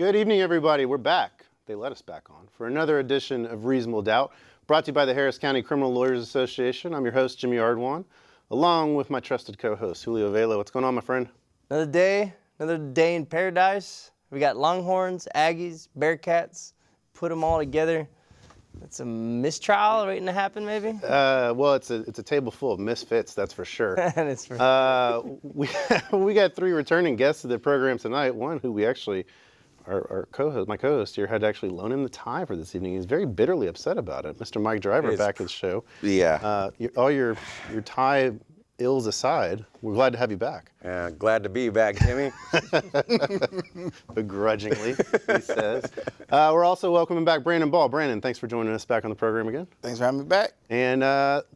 Good evening, everybody. We're back. They let us back on for another edition of Reasonable Doubt, brought to you by the Harris County Criminal Lawyers Association. I'm your host, Jimmy Ardwan, along with my trusted co-host, Julio Vela. What's going on, my friend? Another day in paradise. We got Longhorns, Aggies, Bearcats. Put them all together. It's a mistrial waiting to happen, maybe? Well, it's a table full of misfits, that's for sure. That's for sure. We got three returning guests to the program tonight. One who we actually, our co-host, my co-host here, had to actually loan him the tie for this evening. He's very bitterly upset about it. Mr. Mike Driver back at the show. Yeah. All your tie ills aside, we're glad to have you back. Glad to be back, Jimmy. Begrudgingly, he says. We're also welcoming back Brandon Ball. Brandon, thanks for joining us back on the program again. Thanks for having me back. And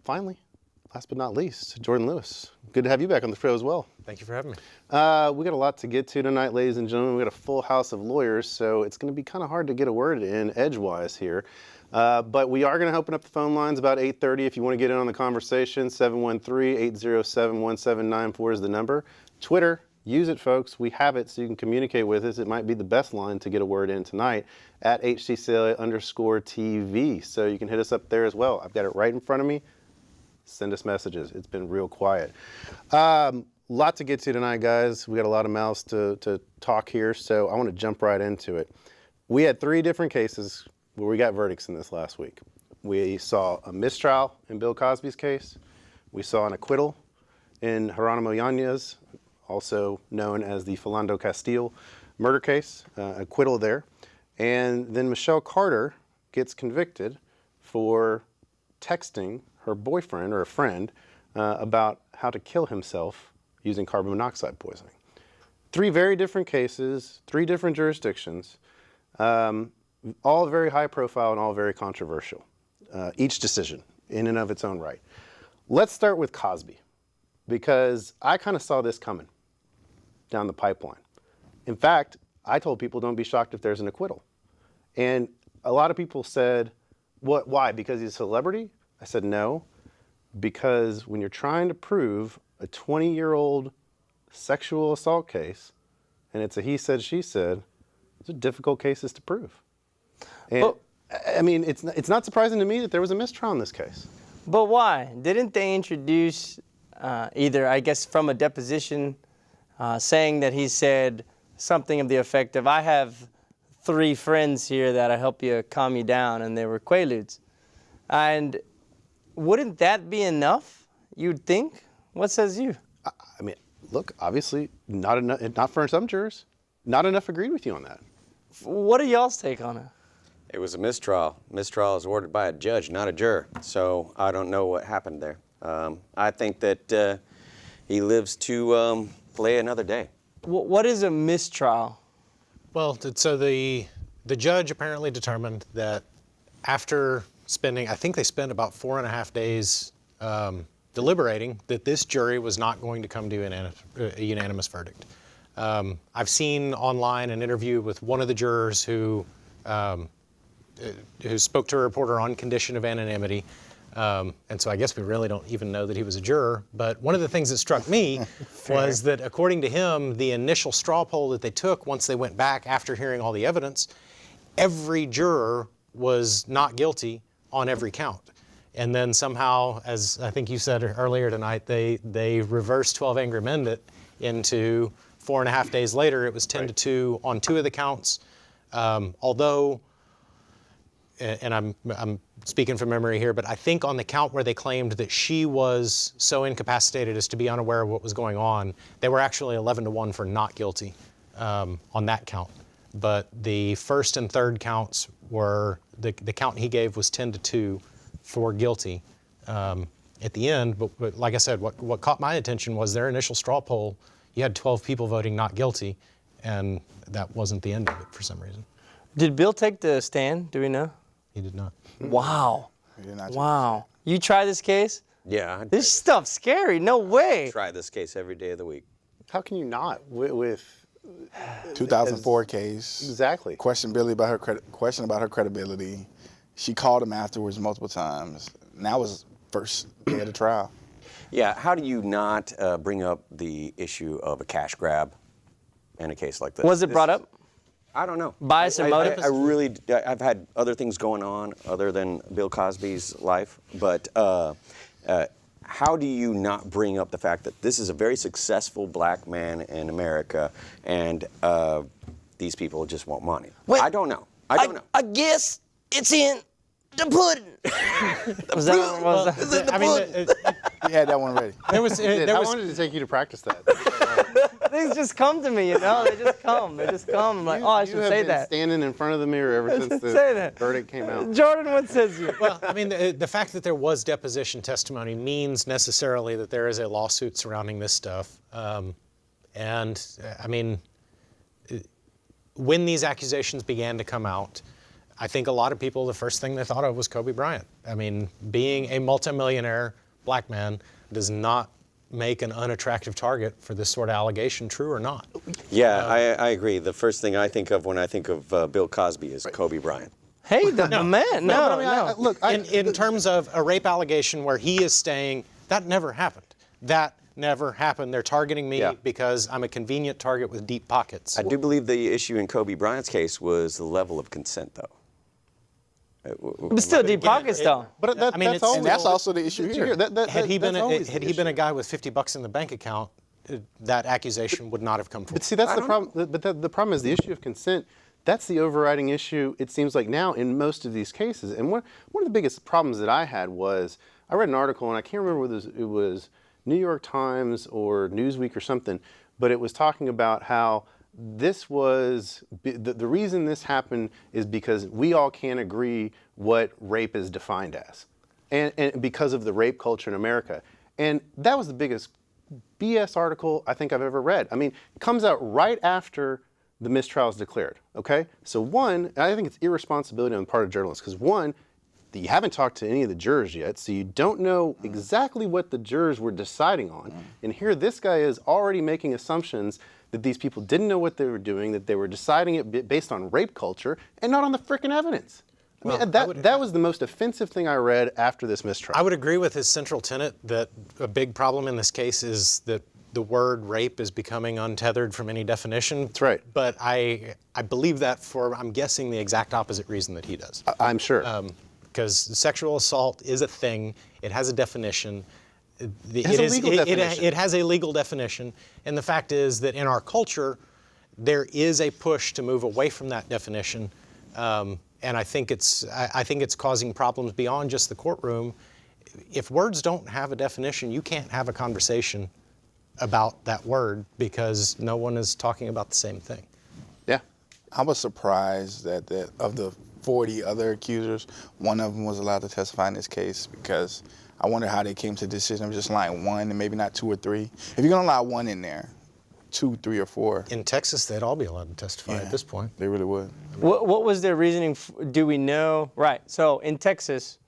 finally, last but not least, Jordan Lewis. Good to have you back on the show as well. Thank you for having me. We got a lot to get to tonight, ladies and gentlemen. We got a full house of lawyers, so it's going to be kind of hard to get a word in edgewise here. But we are going to open up the phone lines about 8:30 if you want to get in on the conversation. 713-807-1794 is the number. Twitter, use it, folks. We have it so you can communicate with us. It might be the best line to get a word in tonight at HCCLA_TV. So you can hit us up there as well. I've got it right in front of me. Send us messages. It's been real quiet. Lot to get to tonight, guys. We got a lot of mouths to talk here, so I want to jump right into it. We had three different cases where we got verdicts in this last week. We saw a mistrial in Bill Cosby's case. We saw an acquittal in Geronimo Yanez, also known as the Philando Castile murder case, acquittal there. And then Michelle Carter gets convicted for texting her boyfriend or a friend about how to kill himself using carbon monoxide poisoning. Three very different cases, three different jurisdictions, all very high profile and all very controversial. Each decision in and of its own right. Let's start with Cosby, because I kind of saw this coming down the pipeline. In fact, I told people don't be shocked if there's an acquittal. And a lot of people said, "What? Why? Because he's a celebrity?" I said, no, because when you're trying to prove a 20-year-old sexual assault case, and it's a he said, she said, those are difficult cases to prove. And But, I mean, it's not surprising to me that there was a mistrial in this case. But why? Didn't they introduce either, I guess, from a deposition saying that he said something of the effect of, I have 3 friends here that'll help you calm you down, and they were Quaaludes. And wouldn't that be enough, you'd think? What says you? I mean, look, obviously, not enough, not for some jurors. Not enough agreed with you on that. What are y'all's take on it? It was a mistrial. Mistrial is ordered by a judge, not a juror. So I don't know what happened there. I think that he lives to play another day. What is a mistrial? Well, so the judge apparently determined that after spending, I think they spent about 4.5 days deliberating, that this jury was not going to come to a unanimous verdict. I've seen online an interview with one of the jurors who spoke to a reporter on condition of anonymity. And so I guess we really don't even know that he was a juror. But one of the things that struck me was that according to him, the initial straw poll that they took once they went back after hearing all the evidence, every juror was not guilty on every count. And then somehow, as I think you said earlier tonight, they reversed 12 Angry Men it into 4.5 days later. It was 10-2 on 2 of the counts. Although, and I'm speaking from memory here, but I think on the count where they claimed that she was so incapacitated as to be unaware of what was going on, they were actually 11-1 for not guilty on that count. But the first and third counts were, the count he gave was 10-2 for guilty at the end. But like I said, what caught my attention was their initial straw poll. You had 12 people voting not guilty, and that wasn't the end of it for some reason. Did Bill take the stand? Do we know? He did not. Wow. He did not. Wow. You try this case? Yeah. This stuff's scary. No way. I try this case every day of the week. How can you not with 2004 case. Exactly. Question about her credibility. She called him afterwards multiple times. Now was first day of the trial. Yeah, how do you not bring up the issue of a cash grab in a case like this? Was it brought up? I don't know. Bias and motive? I really, I've had other things going on other than Bill Cosby's life, but how do you not bring up the fact that this is a very successful black man in America, and these people just want money? Well, I don't know. I don't know. I guess it's in the pudding. Was that? I mean, You had that one ready. there was. I wanted to take you to practice that. Things just come to me, you know. They just come. They just come. I'm like, oh, I should you have say been that. standing in front of the mirror ever since the say that. verdict came out. Jordan, what says you? Well, I mean, the fact that there was deposition testimony means necessarily that there is a lawsuit surrounding this stuff. And I mean, when these accusations began to come out, I think a lot of people, the first thing they thought of was Kobe Bryant. I mean, being a multimillionaire black man does not make an unattractive target for this sort of allegation, true or not. Yeah, I agree. The first thing I think of when I think of Bill Cosby is Kobe Bryant. Hey, the man. No. Look, In terms of a rape allegation where he is saying, that never happened. That never happened. They're targeting me because I'm a convenient target with deep pockets. I do believe the issue in Kobe Bryant's case was the level of consent, though. But still deep pockets, though. But I mean, that's it's- always, And that's also the issue here. Had he been that's a guy with $50 in the bank account, that accusation would not have come forward. But see, that's the problem. But the problem is the issue of consent. That's the overriding issue, it seems like now, in most of these cases. And one of the biggest problems that I had was, I read an article, and I can't remember whether it was New York Times or Newsweek or something, but it was talking about how this was, the reason this happened is because we all can't agree what rape is defined as. And because of the rape culture in America. And that was the biggest BS article I think I've ever read. I mean, it comes out right after the mistrial is declared, okay? So one, and I think it's irresponsibility on the part of journalists, because one, you haven't talked to any of the jurors yet, so you don't know exactly what the jurors were deciding on. And here this guy is already making assumptions that these people didn't know what they were doing, that they were deciding it based on rape culture and not on the frickin' evidence. I mean, that was the most offensive thing I read after this mistrial. I would agree with his central tenet that a big problem in this case is that the word rape is becoming untethered from any definition. That's right. But I believe that for, I'm guessing, the exact opposite reason that he does. I'm sure. Because sexual assault is a thing. It has a definition. It has a legal definition. It has a legal definition. And the fact is that in our culture, there is a push to move away from that definition. And I think it's causing problems beyond just the courtroom. If words don't have a definition, you can't have a conversation about that word because no one is talking about the same thing. Yeah. I was surprised that of the 40 other accusers, one of them was allowed to testify in this case, because I wonder how they came to the decision of just allowing one and maybe not two or three. If you're going to allow one in there, 2, 3, or 4. In Texas, they'd all be allowed to testify at this point. They really would. What was their reasoning? Do we know? Right. So in Texas,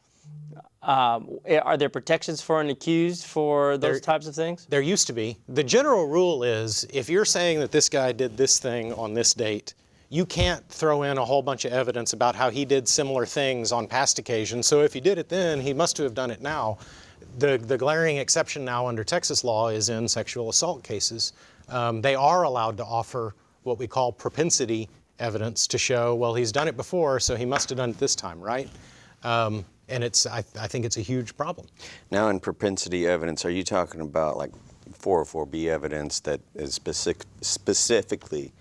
are there protections for an accused for those types of things? There used to be. The general rule is if you're saying that this guy did this thing on this date, you can't throw in a whole bunch of evidence about how he did similar things on past occasions. So if he did it then, he must have done it now. The glaring exception now under Texas law is in sexual assault cases. They are allowed to offer what we call propensity evidence to show, well, he's done it before, so he must have done it this time, right? And I think it's a huge problem. Now, in propensity evidence, are you talking about like 404B evidence that is specifically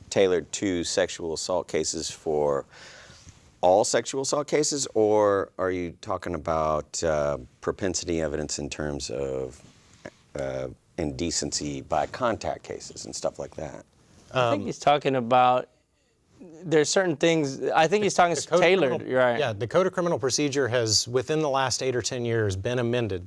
tailored to sexual assault cases for all sexual assault cases, or are you talking about propensity evidence in terms of indecency by contact cases and stuff like that? I think he's talking about, there's certain things, I think he's talking tailored, you're right. Yeah, the Code of Criminal Procedure has, within the last 8 or 10 years, been amended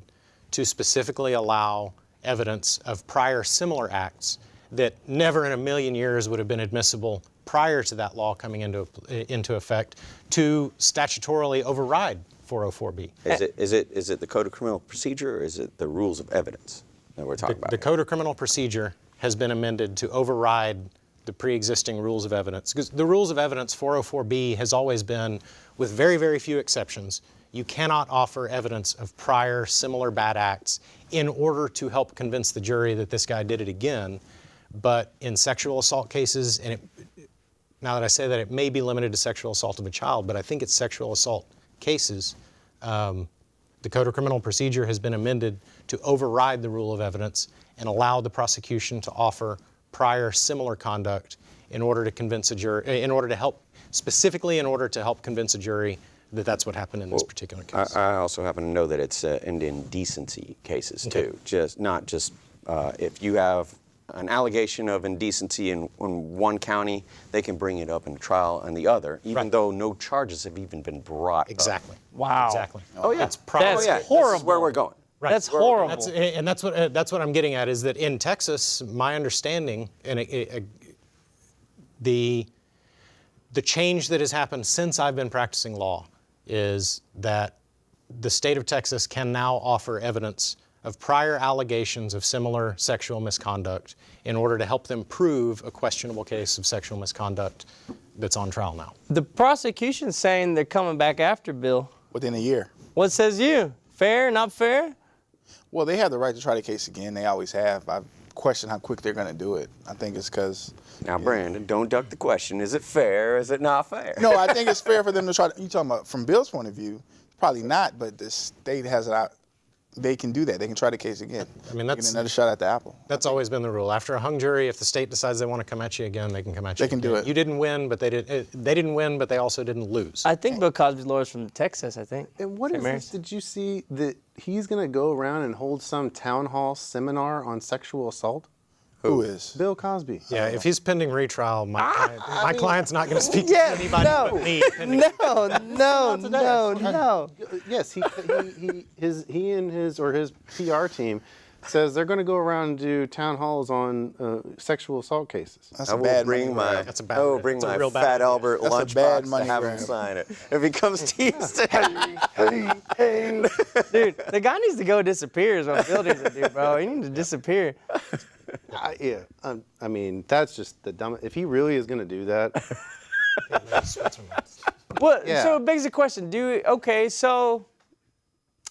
to specifically allow evidence of prior similar acts that never in a million years would have been admissible prior to that law coming into effect to statutorily override 404B. Is it the Code of Criminal Procedure, or is it the rules of evidence that we're talking about? The Code of Criminal Procedure has been amended to override the pre-existing rules of evidence. Because the rules of evidence, 404B, has always been, with very, very few exceptions, you cannot offer evidence of prior similar bad acts in order to help convince the jury that this guy did it again. But in sexual assault cases, and now that I say that, it may be limited to sexual assault of a child, but I think it's sexual assault cases. The Code of Criminal Procedure has been amended to override the rule of evidence and allow the prosecution to offer prior similar conduct in order to convince a jury, in order to help convince a jury that that's what happened in this particular case. I also happen to know that it's in indecency cases too. Not just if you have an allegation of indecency in one county, they can bring it up in a trial in the other, even though no charges have even been brought Exactly. up. Wow. Exactly. Oh yeah. That's This horrible. is where we're going. Right. That's horrible. That's what I'm getting at is that in Texas, my understanding and the change that has happened since I've been practicing law is that the state of Texas can now offer evidence of prior allegations of similar sexual misconduct in order to help them prove a questionable case of sexual misconduct that's on trial now. The prosecution's saying they're coming back after Bill. Within a year. What says you? Fair, not fair? Well, they have the right to try the case again. They always have. I question how quick they're going to do it. I think it's because... Now, Brandon, don't duck the question. Is it fair? Is it not fair? No, I think it's fair for them to try. You talking about from Bill's point of view? Probably not, but the state has it out. They can do that. They can try the case again. I mean, Get that's another shot at the apple. That's always been the rule. After a hung jury, if the state decides they want to come at you again, they can come at you. They can again. do it. You didn't win, but they didn't win, but they also didn't lose. I think Bill Cosby's lawyer's from Texas, I think. And what St. is Mary's. this? Did you see that he's going to go around and hold some town hall seminar on sexual assault? Who is? Bill Cosby. Yeah, if he's pending retrial, my client's not going to speak Yeah, to anybody no. but me. pending- No. Yes, he and his PR team says they're going to go around and do town halls on sexual assault cases. That's I a will bad bring money my grab. That's a bad- I will bring that's a my real bad Fat idea. Albert That's a lunchbox bad to money have him grab. sign it if he comes to Houston. Hey. Dude, the guy needs to go disappear is what Bill needs to do, bro. He needs to disappear. I mean, that's just the dumb. If he really is going to do that, What? Yeah. So it begs the question, so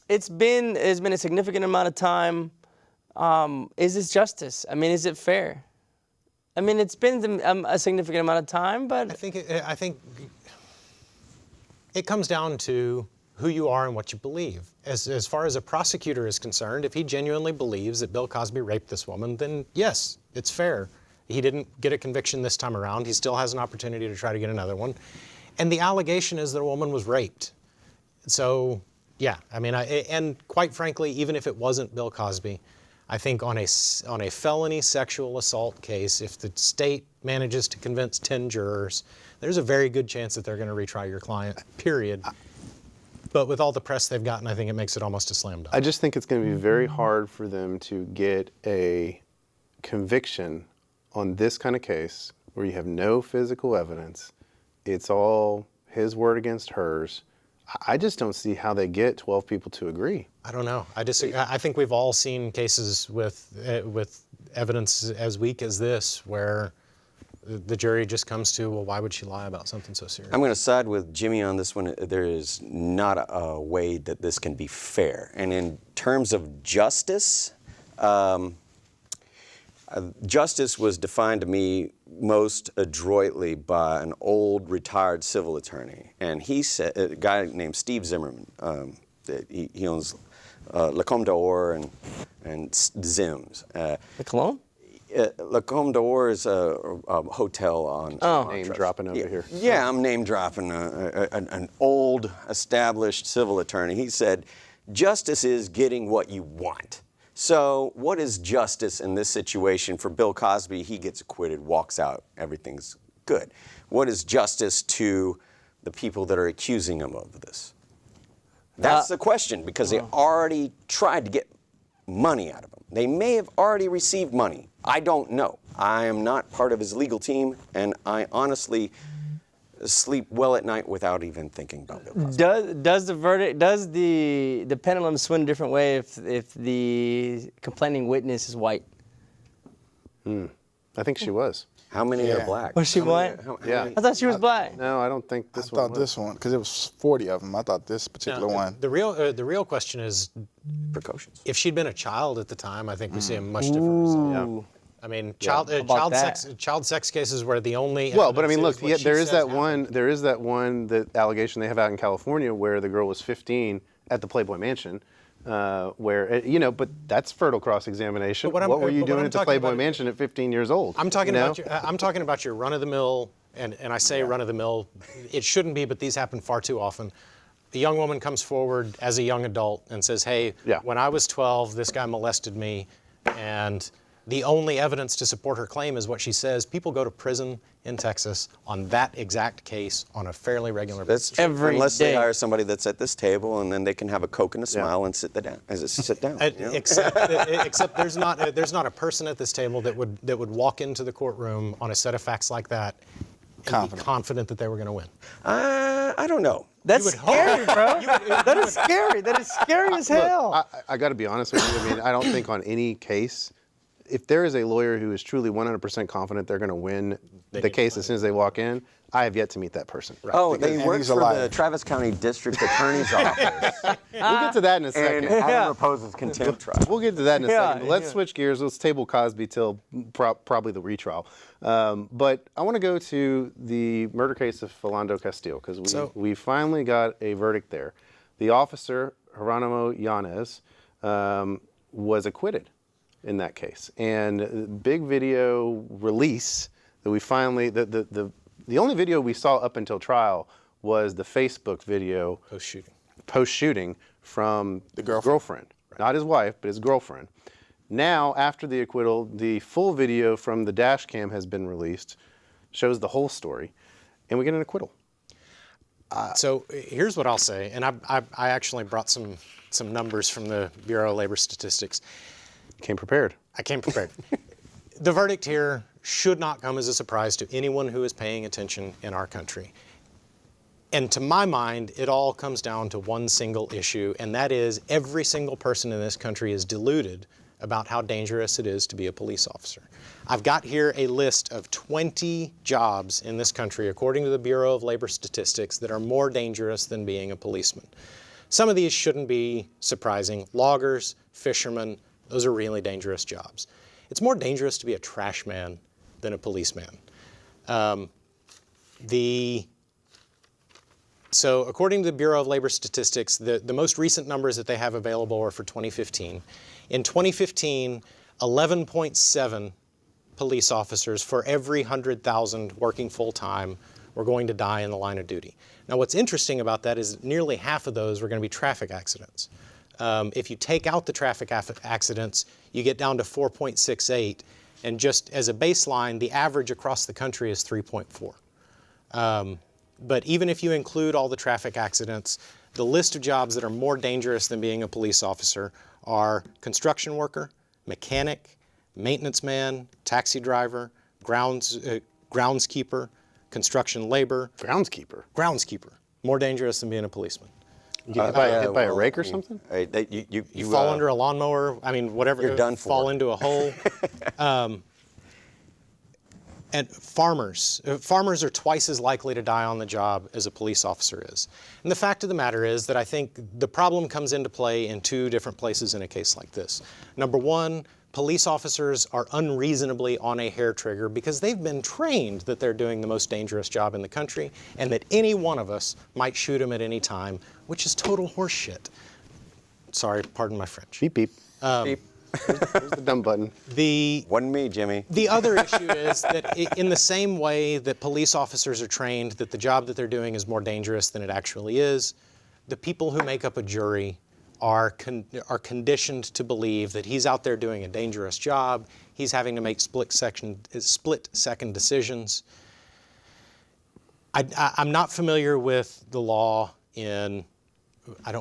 it's been a significant amount of time. Is this justice? I mean, is it fair? I mean, it's been a significant amount of time, but I think it comes down to who you are and what you believe. As far as a prosecutor is concerned, if he genuinely believes that Bill Cosby raped this woman, then yes, it's fair. He didn't get a conviction this time around. He still has an opportunity to try to get another one. And the allegation is that a woman was raped. So, yeah, I mean, and quite frankly, even if it wasn't Bill Cosby, I think on a felony sexual assault case, if the state manages to convince 10 jurors, there's a very good chance that they're going to retry your client, period. But with all the press they've gotten, I think it makes it almost a slam dunk. I just think it's going to be very hard for them to get a conviction on this kind of case where you have no physical evidence. It's all his word against hers. I just don't see how they get 12 people to agree. I don't know. I disagree. I think we've all seen cases with evidence as weak as this where the jury just comes to, well, why would she lie about something so serious? I'm going to side with Jimmy on this one. There is not a way that this can be fair. And in terms of justice, justice was defined to me most adroitly by an old retired civil attorney. And he said, a guy named Steve Zimmerman, he owns Le Comte d'Or and Zims. the cologne? Le Comte d'Or is a hotel on Name dropping over here. Yeah, I'm name dropping an old established civil attorney. He said, justice is getting what you want. So what is justice in this situation? For Bill Cosby, he gets acquitted, walks out, everything's good. What is justice to the people that are accusing him of this? That's the question, because they already tried to get money out of him. They may have already received money. I don't know. I am not part of his legal team, and I honestly sleep well at night without even thinking about Bill Cosby. Does the pendulum swing a different way if the complaining witness is white? I think she was. How many are black? Was she white? Yeah. I thought she was black. No, I don't think I this one thought was. this one, because it was 40 of them. I thought this particular one. The real question is, Precautions. if she'd been a child at the time, I think we see a much different result. I mean, about that? child sex cases where the only Well, but I evidence mean, look, is what she there is says that happened. one. There is that one allegation they have out in California where the girl was 15 at the Playboy Mansion, but that's fertile cross-examination. But What were you but doing I'm at the talking Playboy about- Mansion at 15 years old? I'm talking you know? I'm talking about your run-of-the-mill, and I say run-of-the-mill. It shouldn't be, but these happen far too often. The young woman comes forward as a young adult and says, "Hey, Yeah. when I was 12, this guy molested me," and the only evidence to support her claim is what she says. People go to prison in Texas on that exact case on a fairly regular basis. That's true. Every Unless day. they hire somebody that's at this table, and then they can have a Coke and a smile and sit down. You know? Except there's not a person at this table that would walk into the courtroom on a set of facts like that and be confident that they were going to win. I don't know. That's scary, bro. That is scary. That is scary as hell. I got to be honest with you. I mean, I don't think on any case, if there is a lawyer who is truly 100% confident they're going to win the case as soon as they walk in, I have yet to meet that person. Oh, they work he's a for liar. the Travis County District Attorney's Office. We'll get to that in a second. And Adam Raposa's contempt trial. We'll get to that in a Yeah, second. But let's yeah. switch gears. Let's table Cosby till probably the retrial. But I want to go to the murder case of Philando Castile because we finally got a verdict there. The officer, Geronimo Yanez, was acquitted in that case. And big video release that we finally, the only video we saw up until trial was the Facebook video post-shooting from the girlfriend. Not his wife, but his girlfriend. Now, after the acquittal, the full video from the dash cam has been released, shows the whole story, and we get an acquittal. So here's what I'll say, and I actually brought some numbers from the Bureau of Labor Statistics. Came prepared. I came prepared. The verdict here should not come as a surprise to anyone who is paying attention in our country. And to my mind, it all comes down to one single issue, and that is every single person in this country is deluded about how dangerous it is to be a police officer. I've got here a list of 20 jobs in this country, according to the Bureau of Labor Statistics, that are more dangerous than being a policeman. Some of these shouldn't be surprising. Loggers, fishermen, those are really dangerous jobs. It's more dangerous to be a trash man than a policeman. So according to the Bureau of Labor Statistics, the most recent numbers that they have available are for 2015. In 2015, 11.7 police officers for every 100,000 working full-time were going to die in the line of duty. Now what's interesting about that is nearly half of those were going to be traffic accidents. If you take out the traffic accidents, you get down to 4.68, and just as a baseline, the average across the country is 3.4. But even if you include all the traffic accidents, the list of jobs that are more dangerous than being a police officer are construction worker, mechanic, maintenance man, taxi driver, groundskeeper, construction labor. Groundskeeper. More dangerous than being a policeman. You get hit by a rake or something? You fall under a lawnmower, I mean, whatever. You're done for. Fall into a hole. And farmers are twice as likely to die on the job as a police officer is. And the fact of the matter is that I think the problem comes into play in two different places in a case like this. Number one, police officers are unreasonably on a hair trigger because they've been trained that they're doing the most dangerous job in the country and that any one of us might shoot them at any time, which is total horseshit. Sorry, pardon my French. Beep, beep. Beep. Here's the dumb button. Wasn't me, Jimmy. The other issue is that in the same way that police officers are trained that the job that they're doing is more dangerous than it actually is, the people who make up a jury are conditioned to believe that he's out there doing a dangerous job, he's having to make split-second decisions. I'm not familiar with the law in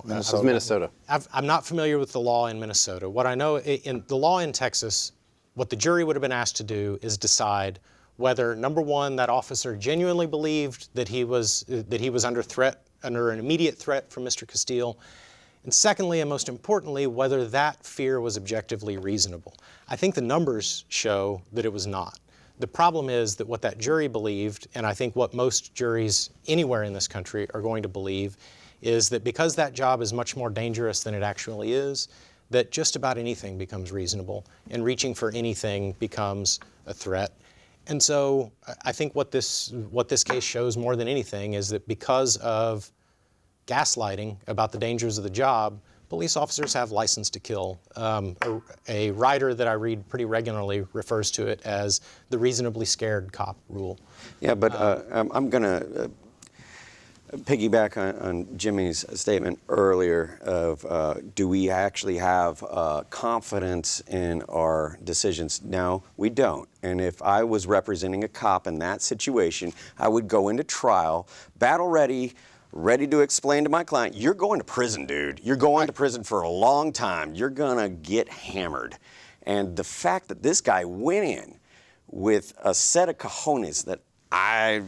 Minnesota. I'm not familiar with the law in Minnesota. What I know in the law in Texas, what the jury would have been asked to do is decide whether, number one, that officer genuinely believed that he was under an immediate threat from Mr. Castile, and secondly, and most importantly, whether that fear was objectively reasonable. I think the numbers show that it was not. The problem is that what that jury believed, and I think what most juries anywhere in this country are going to believe, is that because that job is much more dangerous than it actually is, that just about anything becomes reasonable, and reaching for anything becomes a threat. And so I think what this case shows more than anything is that because of gaslighting about the dangers of the job, police officers have license to kill. A writer that I read pretty regularly refers to it as the reasonably scared cop rule. Yeah, but I'm going to piggyback on Jimmy's statement earlier of do we actually have confidence in our decisions? No, we don't. And if I was representing a cop in that situation, I would go into trial, battle ready to explain to my client, you're going to prison, dude. You're going to prison for a long time. You're going to get hammered. And the fact that this guy went in with a set of cojones that I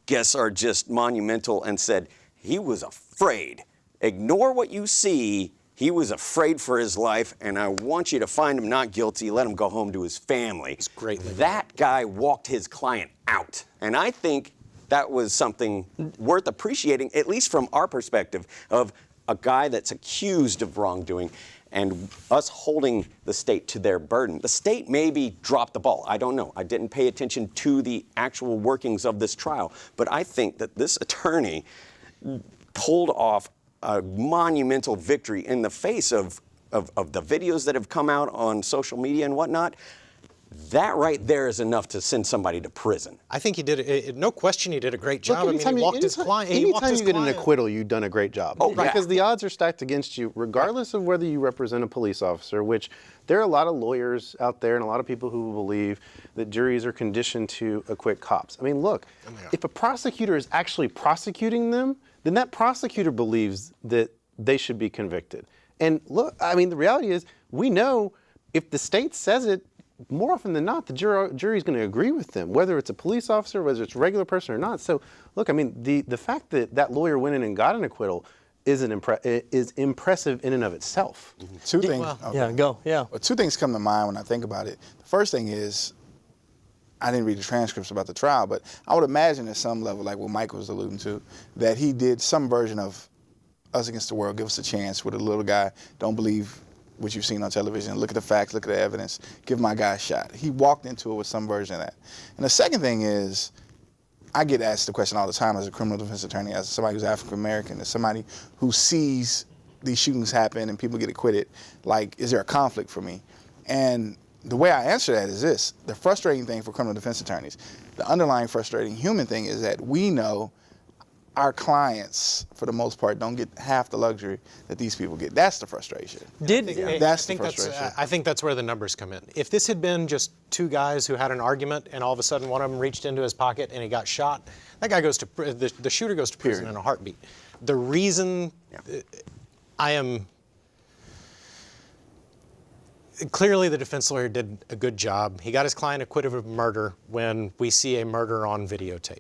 guess are just monumental and said he was afraid. Ignore what you see. He was afraid for his life, and I want you to find him not guilty, let him go home to his family. It's great. That guy walked his client out. And I think that was something worth appreciating, at least from our perspective, of a guy that's accused of wrongdoing and us holding the state to their burden. The state maybe dropped the ball. I don't know. I didn't pay attention to the actual workings of this trial. But I think that this attorney pulled off a monumental victory in the face of the videos that have come out on social media and whatnot. That right there is enough to send somebody to prison. I think he did, no question he did a great job. Look, I mean, he walked his client. Anytime you get an acquittal, you've done a great job. Oh, yeah. Because the odds are stacked against you, regardless of whether you represent a police officer, which there are a lot of lawyers out there and a lot of people who believe that juries are conditioned to acquit cops. I mean, look, if a prosecutor is actually prosecuting them, then that prosecutor believes that they should be convicted. And look, I mean, the reality is we know if the state says it, more often than not, the jury's going to agree with them, whether it's a police officer, whether it's a regular person or not. So, look, I mean, the fact that that lawyer went in and got an acquittal is impressive in and of itself. Two things. Well, okay. yeah, go, yeah. Well, two things come to mind when I think about it. The first thing is, I didn't read the transcripts about the trial, but I would imagine at some level, like what Mike was alluding to, that he did some version of Us Against the World, Give Us a Chance, with a little guy, don't believe what you've seen on television, look at the facts, look at the evidence, give my guy a shot. He walked into it with some version of that. And the second thing is, I get asked the question all the time as a criminal defense attorney, as somebody who's African American, as somebody who sees these shootings happen and people get acquitted, like, is there a conflict for me? And the way I answer that is this: the frustrating thing for criminal defense attorneys, the underlying frustrating human thing is that we know our clients, for the most part, don't get half the luxury that these people get. That's the frustration. That's the frustration. I think that's where the numbers come in. If this had been just two guys who had an argument and all of a sudden one of them reached into his pocket and he got shot, that guy goes to the shooter goes to prison in a heartbeat. The reason clearly the defense lawyer did a good job. He got his client acquitted of murder when we see a murder on videotape.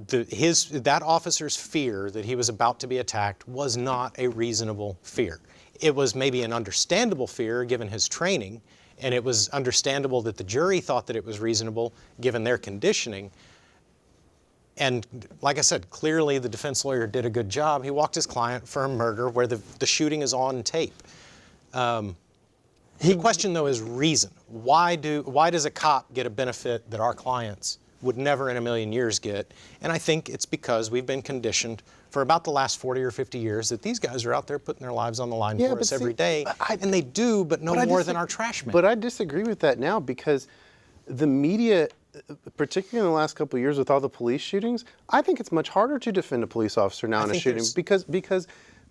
That officer's fear that he was about to be attacked was not a reasonable fear. It was maybe an understandable fear given his training, and it was understandable that the jury thought that it was reasonable given their conditioning. And like I said, clearly the defense lawyer did a good job. He walked his client for a murder where the shooting is on tape. The question, though, is reason. Why does a cop get a benefit that our clients would never in a million years get? And I think it's because we've been conditioned for about the last 40 or 50 years that these guys are out there putting their lives on the line for us every day. And they do, but no more than our trash men. But I disagree with that now, because the media, particularly in the last couple of years with all the police shootings, I think it's much harder to defend a police officer now in a shooting because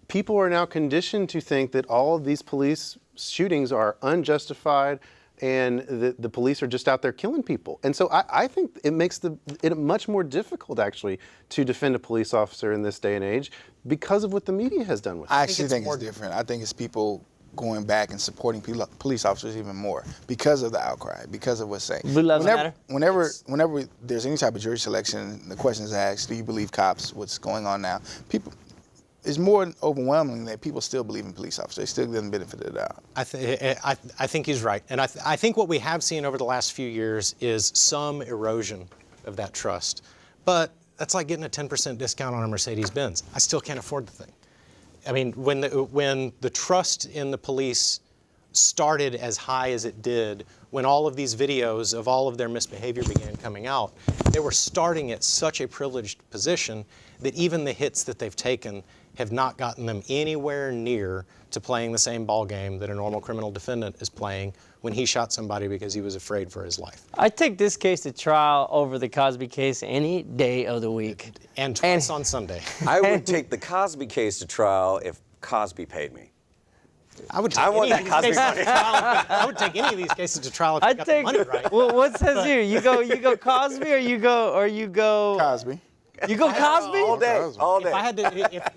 people are now conditioned to think that all of these police shootings are unjustified and the police are just out there killing people. And so I think it makes it much more difficult, actually, to defend a police officer in this day and age because of what the media has done with it. I actually think it's different. I think it's people going back and supporting police officers even more because of the outcry, because of what's saying. Whenever there's any type of jury selection, the question is asked, do you believe cops, what's going on now? It's more overwhelming that people still believe in police officers. They still get the benefit of the doubt. I think he's right. And I think what we have seen over the last few years is some erosion of that trust. But that's like getting a 10% discount on a Mercedes-Benz. I still can't afford the thing. I mean, when the trust in the police started as high as it did when all of these videos of all of their misbehavior began coming out. They were starting at such a privileged position that even the hits that they've taken have not gotten them anywhere near to playing the same ball game that a normal criminal defendant is playing when he shot somebody because he was afraid for his life. I take this case to trial over the Cosby case any day of the week. And twice on Sunday. I would take the Cosby case to trial if Cosby paid me. I would take I want any that of these Cosby cases money. to trial. I would take any of these cases to trial if I I got take. the money right. Well, what says you? You go Cosby, or you go Cosby. You go Cosby? All day, Cosby. all If day. I had to,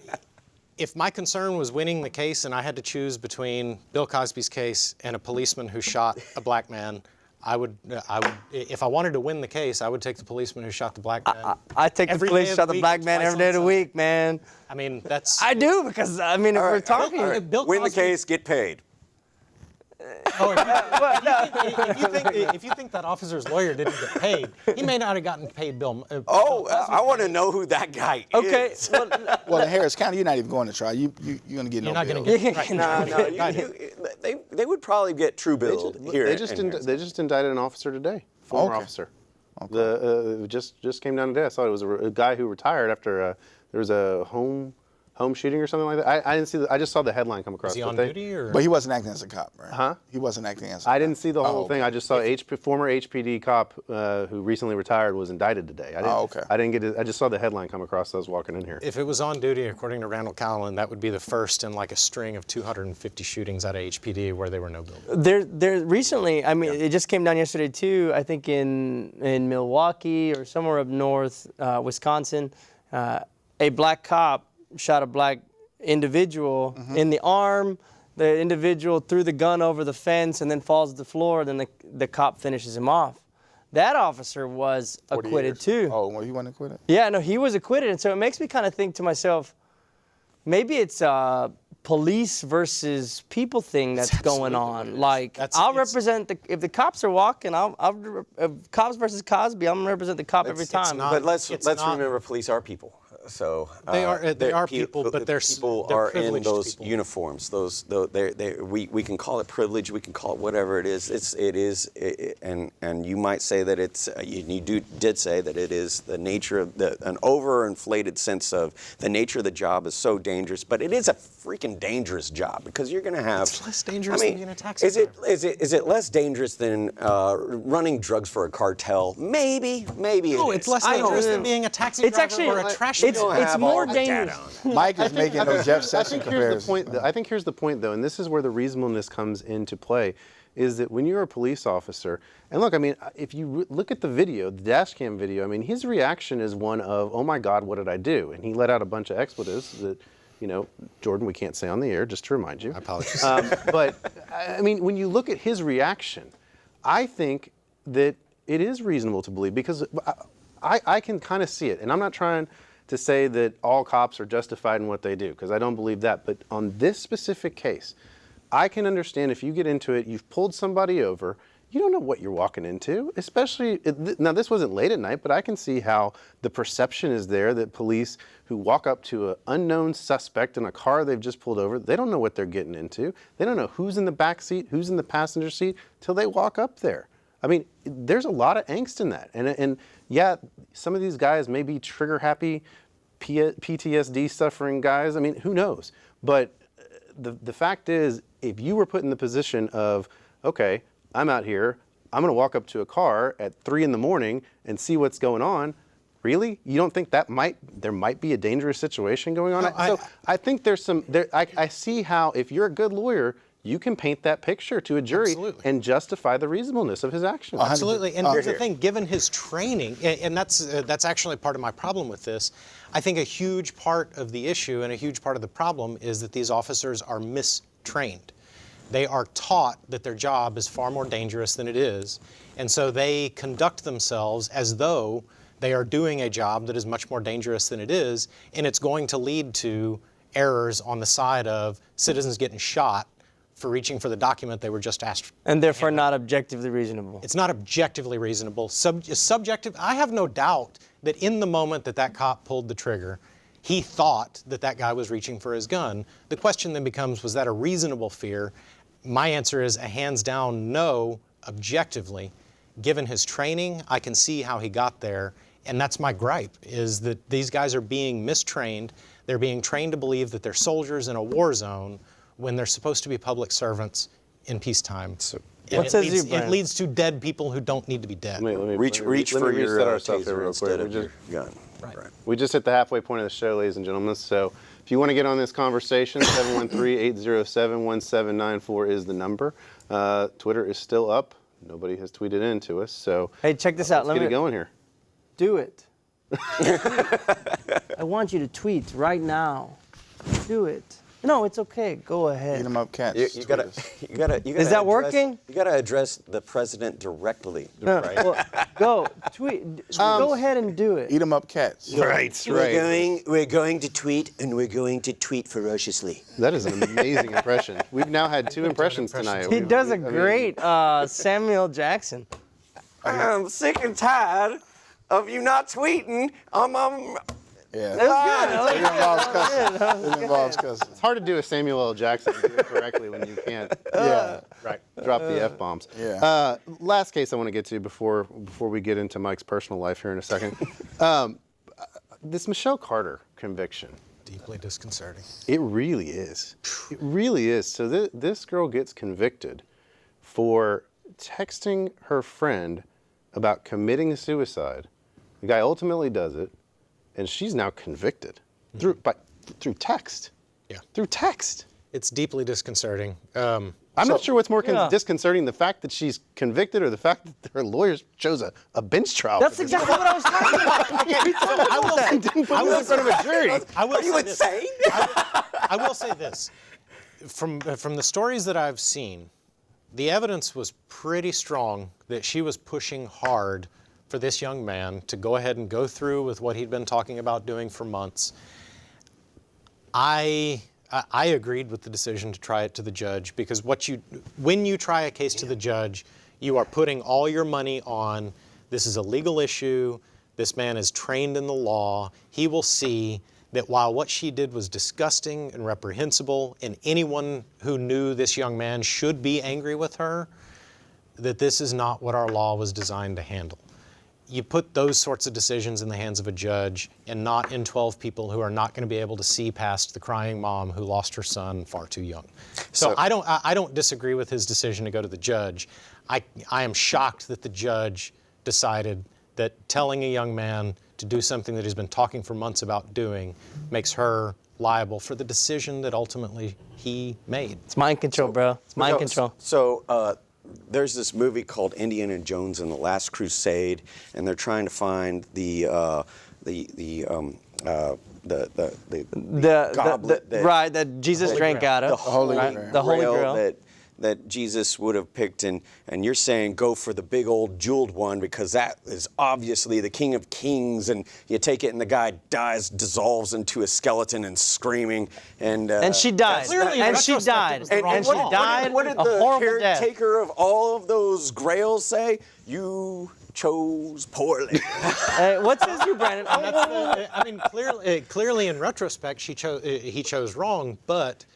if my concern was winning the case and I had to choose between Bill Cosby's case and a policeman who shot a black man, I would, if I wanted to win the case, I would take the policeman who shot the black man. I take the Every day police of shot the the week, black man twice every day of the on week, man. I mean, that's. I do, because I mean, if we're talking. All right. Bill Win the Cosby- case, get paid. Oh, if you think that officer's lawyer didn't get paid, he may not have gotten paid, Bill. Oh, I want to know who that guy Okay, is. well, Well, in Harris County, you're not even going to trial. You're going to get You're no not going bill. to get right. No, they would probably get true billed here. They just indicted an officer today, former Okay. officer. The just came down today. I saw it was a guy who retired after there was a home shooting or something like that. I didn't see. I just saw the headline come across. Is he but on they- duty or? But he wasn't acting as a cop, right? Huh? He wasn't acting as a I cop. didn't see the whole Oh, thing. okay. I just saw former HPD cop who recently retired was indicted today. I didn't, okay. I didn't get it. I just saw the headline come across as I was walking in here. If it was on duty, according to Randall Cowlin, that would be the first in like a string of 250 shootings out of HPD where there were no billed. there recently, I mean, it just came down yesterday too. I think in Milwaukee or somewhere up north, Wisconsin, a black cop shot a black individual in the arm. The individual threw the gun over the fence and then falls to the floor. Then the cop finishes him off. That officer was 40 acquitted years. too. Oh, well, he wasn't acquitted? Yeah, no, he was acquitted, and so it makes me kind of think to myself, maybe it's a police versus people thing that's going on. Like, I'll represent if the cops are walking, if cops versus Cosby, I'm gonna represent the cop every time. But let's It's let's not- remember, police are people. So They are pe- people, but they're people they're are in privileged those people. uniforms. We can call it privilege. We can call it whatever it is. And you might say that it's. You did say that it is the nature of an overinflated sense of the nature of the job is so dangerous. But it is a freaking dangerous job because you're going to have. It's less dangerous I mean, than being a taxi is it driver. is it less dangerous than running drugs for a cartel? Maybe. No, it's less I don't dangerous know. than being a taxi It's driver actually or a trash it's don't it's have more all the data dangerous. on Mike is making those Jeff I Sessions think here's the comparisons. point. I think here's the point, though, and this is where the reasonableness comes into play, is that when you're a police officer, and look, I mean, if you look at the video, the dash cam video, I mean, his reaction is one of, "Oh my God, what did I do?" And he let out a bunch of expletives that, Jordan, we can't say on the air, just to remind you. I apologize. But I mean, when you look at his reaction, I think that it is reasonable to believe, because I can kind of see it, and I'm not trying to say that all cops are justified in what they do, because I don't believe that. But on this specific case, I can understand if you get into it, you've pulled somebody over, you don't know what you're walking into, especially, now this wasn't late at night, but I can see how the perception is there that police who walk up to an unknown suspect in a car they've just pulled over, they don't know what they're getting into. They don't know who's in the back seat, who's in the passenger seat, till they walk up there. I mean, there's a lot of angst in that. And yeah, some of these guys may be trigger happy, PTSD suffering guys. I mean, who knows? But the fact is, if you were put in the position of, okay, I'm out here, I'm going to walk up to a car at 3 a.m. and see what's going on. Really? You don't think there might be a dangerous situation going on? No, I think there's I see how, if you're a good lawyer, you can paint that picture to a jury Absolutely. and justify the reasonableness of his actions. Absolutely, and here's the here. thing: given his training, and that's actually part of my problem with this. I think a huge part of the issue and a huge part of the problem is that these officers are mistrained. They are taught that their job is far more dangerous than it is, and so they conduct themselves as though they are doing a job that is much more dangerous than it is, and it's going to lead to errors on the side of citizens getting shot for reaching for the document they were just asked. And therefore not objectively reasonable. It's not objectively reasonable. Subjective, I have no doubt that in the moment that cop pulled the trigger, he thought that guy was reaching for his gun. The question then becomes, was that a reasonable fear? my answer is a hands down no, objectively. Given his training, I can see how he got there. And that's my gripe, is that these guys are being mistrained. They're being trained to believe that they're soldiers in a war zone when they're supposed to be public servants in peacetime. And What says you, it Brian? leads to dead people who don't need to be dead. Reach for reset your ourselves here taser real quick. instead of your gun. Right. We just hit the halfway point of the show, ladies and gentlemen. So if you want to get on this conversation, 713-807-1794 is the number. Twitter is still up. Nobody has tweeted in to us. So Hey, check this out. let's get it going here. Do it. I want you to tweet right now. Do it. No, it's okay. Go Eat ahead. them up, cats. You gotta. Is that working? You gotta address the president directly. No, well, go tweet. Go ahead and do it. Eat them up, cats. Right. We're going to tweet, and we're going to tweet ferociously. That is an amazing impression. We've now had 2 impressions tonight. He does a great Samuel Jackson. I'm sick and tired of you not tweeting. Yeah. That's It involves cussing. It involves cussing. It's hard to do a Samuel L. Jackson and do it correctly when you can't Yeah. drop the F-bombs. Yeah. Last case I want to get to before we get into Mike's personal life here in a second. This Michelle Carter conviction. Deeply disconcerting. It really is. It really is. So this girl gets convicted for texting her friend about committing suicide. The guy ultimately does it, and she's now convicted through text. Yeah. Through text. It's deeply disconcerting. I'm not sure what's more disconcerting, the fact that she's convicted or the fact that her lawyers chose a bench trial. That's exactly what I was talking about. I didn't put this in front of a jury. Are you insane? I will say this. From the stories that I've seen, the evidence was pretty strong that she was pushing hard for this young man to go ahead and go through with what he'd been talking about doing for months. I agreed with the decision to try it to the judge because when you try a case to the judge, you are putting all your money on this is a legal issue, this man is trained in the law, he will see that while what she did was disgusting and reprehensible, and anyone who knew this young man should be angry with her, that this is not what our law was designed to handle. You put those sorts of decisions in the hands of a judge and not in 12 people who are not going to be able to see past the crying mom who lost her son far too young. So I don't disagree with his decision to go to the judge. I am shocked that the judge decided that telling a young man to do something that he's been talking for months about doing makes her liable for the decision that ultimately he made. It's mind control, bro. It's mind control. So there's this movie called Indiana Jones and the Last Crusade, and they're trying to find the goblet that Jesus drank out of. the Holy right? The Holy Grail. that Jesus would have picked, and you're saying go for the big old jeweled one because that is obviously the King of Kings, and you take it and the guy dies, dissolves into a skeleton and screaming, and she died. And she died. And she died. What did a the horrible death. caretaker of all of those grails say? You chose poorly. What says you, Brandon? I mean, clearly in retrospect, he chose wrong, but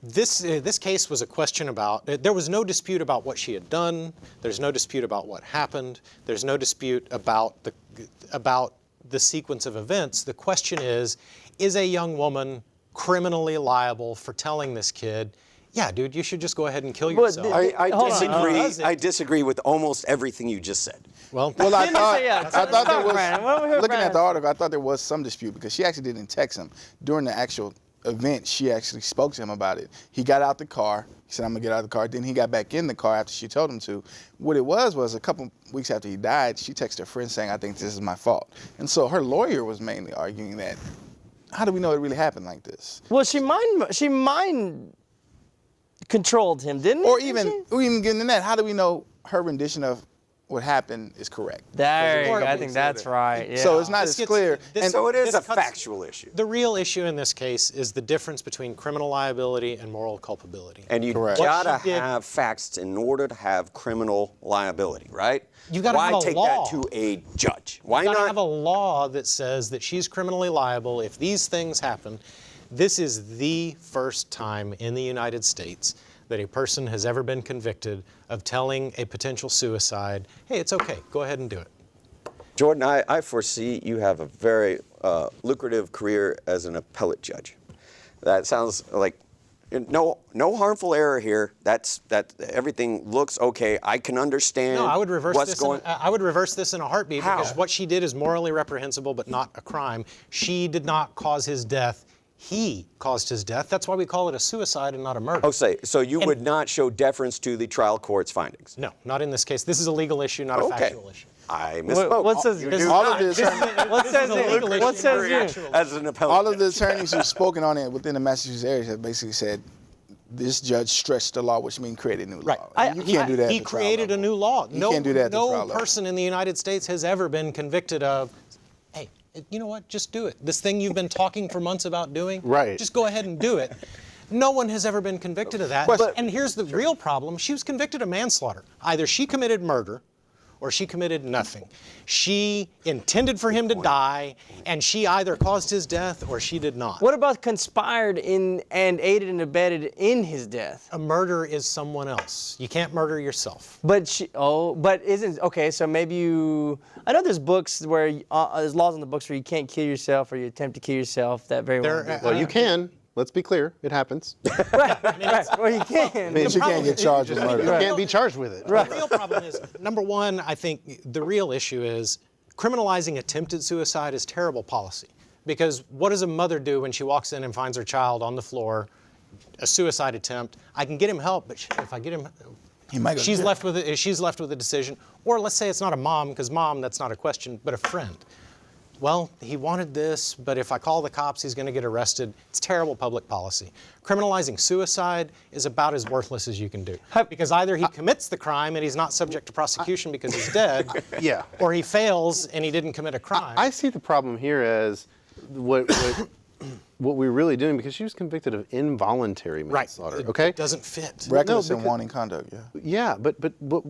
this case was a question about, there was no dispute about what she had done, there's no dispute about what happened, there's no dispute about the sequence of events. The question is a young woman criminally liable for telling this kid, yeah, dude, you should just go ahead and kill yourself? I disagree with almost everything you just said. Looking at the article, I thought there was some dispute because she actually didn't text him. During the actual event, she actually spoke to him about it. He got out the car. He said, I'm going to get out of the car. Then he got back in the car after she told him to. What it was a couple weeks after he died, she texted her friend saying, I think this is my fault. And so her lawyer was mainly arguing that, how do we know it really happened like this? Well, she mind controlled him, didn't Or she? even getting in that, how do we know her rendition of what happened is correct? I think that's right. Yeah. So it's not as clear. So it is a factual issue. The real issue in this case is the difference between criminal liability and moral culpability. And you gotta have facts in order to have criminal liability, right? You gotta have a take law. that to a judge? Why You gotta not have a law that says that she's criminally liable if these things happen. This is the first time in the United States that a person has ever been convicted of telling a potential suicide, hey, it's okay, go ahead and do it. Jordan, I foresee you have a very lucrative career as an appellate judge. That sounds like no harmful error here. That everything looks okay. I can understand. No, I would reverse what's this. going. I would reverse this in a heartbeat How? because what she did is morally reprehensible, but not a crime. She did not cause his death. He caused his death. That's why we call it a suicide and not a murder. Oh, so you would not show deference to the trial court's findings? No, not in this case. This is a legal issue, not a Okay. factual issue. I misspoke. What says All of the attorneys, what says it? What says you? As an appellate all of the judge. attorneys who've spoken on it within the Massachusetts area have basically said this judge stretched the law, which means created new Right. law. And you can't do that. He at the trial created a level. new law. You can't do that at the trial No level. person in the United States has ever been convicted of, hey, you know what, just do it. This thing you've been talking for months about doing, Right. just go ahead and do it. No one has ever been convicted of that. And here's the real problem. She was convicted of manslaughter. Either she committed murder or she committed nothing. She intended for him to die, and she either caused his death or she did not. What about conspired in and aided and abetted in his death? A murder is someone else. You can't murder yourself. But isn't okay? So maybe you. I know there's books where there's laws in the books where you can't kill yourself or you attempt to kill yourself. That very well. Well, you can. Let's be clear. It happens. Right. Well, you can. Means you can't get charged with murder. You can't be charged with it. The real problem is, number one, I think the real issue is criminalizing attempted suicide is terrible policy. Because what does a mother do when she walks in and finds her child on the floor, a suicide attempt? I can get him help, but if I get him, He might go to she's jail. left with a decision. Or let's say it's not a mom, because mom, that's not a question, but a friend. Well, he wanted this, but if I call the cops, he's going to get arrested. It's terrible public policy. Criminalizing suicide is about as worthless as you can do. Because either he commits the crime and he's not subject to prosecution because he's dead, Yeah. or he fails and he didn't commit a crime. I see the problem here as what we're really doing, because she was convicted of involuntary manslaughter. Okay. It doesn't fit. Reckless and because- wanting conduct, yeah. Yeah, but